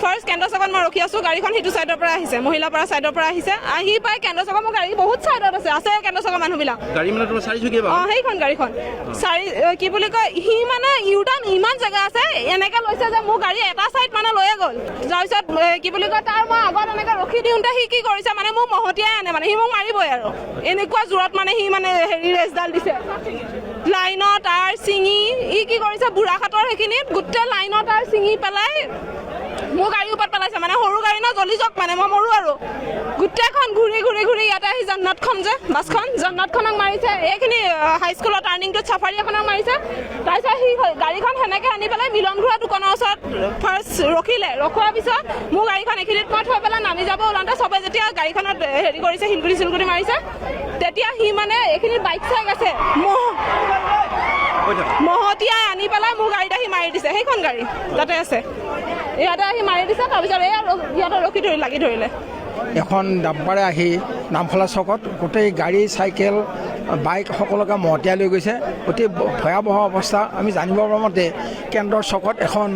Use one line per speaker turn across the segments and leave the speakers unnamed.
First কেন্দ্ৰ চকত মই ৰখি আছো, গাড়ীখন সিটো চাইডৰ পৰা আহিছে, মহিলাপাৰা চাইডৰ পৰা আহিছে, আহি পাই কেন্দ্ৰ চকত মোৰ গাড়ী বহুত চাইডত আছে কেন্দ্ৰ চকৰ মানুহবিলাক।
গাড়ী মানে তোমাৰ চাৰিচকীয়া?
সেইখন গাড়ীখন কি বুলি কয়, সি মানে ইউটাৰ্ণ ইমান জেগা আছে, এনেকে লৈছে যে মোৰ গাড়ী এটা চাইড মানে লৈয়ে গ'ল। তাৰপিছত কি বুলি কয়, তাৰ মই আগত এনেকে ৰখি দিওঁতে সি কি কৰিছে মানে মোক মহতিয়াই আনে, মানে সি মোক মাৰিবই আৰু এনেকুৱা জোৰত মানে সি মানে হেৰি ৰেচডাল দিছে। লাইনৰ তাৰ চিঙি কি কৰিছে, বুঢ়াঘাটৰ সেইখিনিত গোটেই লাইনৰ তাৰ চিঙি পেলাই মোৰ গাড়ীৰ ওপৰত পেলাইছে। মানে সৰু গাড়ী ন, জ্বলি যাওক মানে মই মৰো আৰু। গোটেইখন ঘূৰি ইয়াতে আহি জন্নাতখন যে বাছখন, জন্নাতখনক মাৰিছে। এইখিনি হাইস্কুলৰ টাৰ্ণিংটোত চাফাৰী এখনক মাৰিছে। তাৰপিছত সি গাড়ীখন সেনেকে আনি পেলাই মিলন ঘূৰা দোকানৰ ওচৰত ফাৰ্ষ্ট ৰখিলে। ৰখোৱাৰ পিছত মোৰ গাড়ীখন এইখিনিত মই থৈ পেলাই নামি যাব ওলাওঁতে চবে যেতিয়া গাড়ীখনত হেৰি কৰিছে, শিলগুটি মাৰিছে, তেতিয়া সি মানে এইখিনিত বাইক চাই আছে, মহতিয়াই আনি পেলাই মোৰ গাড়ীত আহি মাৰি দিছে। সেইখন গাড়ী তাতে আছে, ইয়াতে আহি মাৰি দিছে। তাৰপিছত ইয়াতে ৰখি লাগি ধৰিলে।
এখন ডাব্বাৰে আহি নামফলা চকত গোটেই গাড়ী, চাইকেল, বাইক সকলোকে মহতিয়াই লৈ গৈছে। অতি ভয়াৱহ অৱস্থা। আমি জানিব পৰা মতে কেন্দ্ৰৰ চকত এখন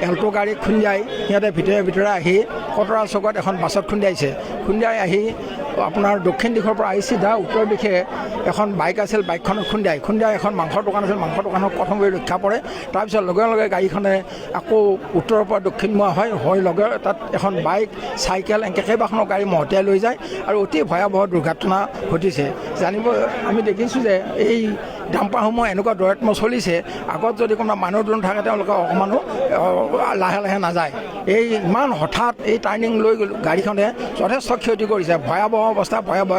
এল্টো গাড়ী খুন্দিয়াই সিহঁতে ভিতৰে আহি কটৰা চকত এখন বাছত খুন্দিয়াই আহি আপোনাৰ দক্ষিণ দিশৰ পৰা আহি চিধা উত্তৰ দিশে এখন বাইক আছিল, বাইকখনত খুন্দিয়াই এখন মাংসৰ দোকান আছিল, মাংসৰ দোকানত প্ৰথম কৰি ৰক্ষা পৰে। তাৰপিছত লগে লগে গাড়ীখনে আকৌ উত্তৰৰ পৰা দক্ষিণমুৱা হয় লগে তাত এখন বাইক, চাইকেল এনেকৈ কেইবাখনো গাড়ী মহতিয়াই লৈ যায় আৰু অতি ভয়াৱহ দুৰ্ঘটনা ঘটিছে। আমি দেখিছোঁ যে এই ডাম্পাৰসমূহ এনেকুৱা দৌৰাত্ম চলিছে, আগত যদি কোনোবা মানুহ দুজন থাকে তেওঁলোকে অকণমানো লাহে নাযায়। এই ইমান হঠাৎ এই টাৰ্ণিং লৈ গাড়ীখনে যথেষ্ট ক্ষতি কৰিছে। ভয়াৱহ অৱস্থা, ভয়াৱহ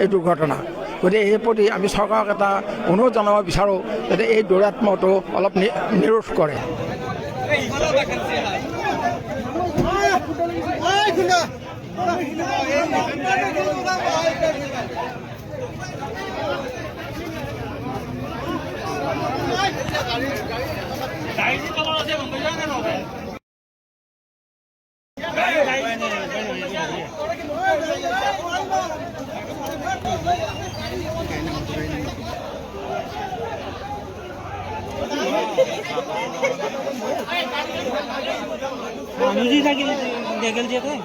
এই দুৰ্ঘটনা। গতিকে এই প্ৰতি আমি চৰকাৰক এটা অনুৰোধ জনাব বিচাৰোঁ যাতে এই দৌৰাত্মটো অলপ নিৰোধ কৰে।
अनुजी থাকিল দেখেল যে
তুমি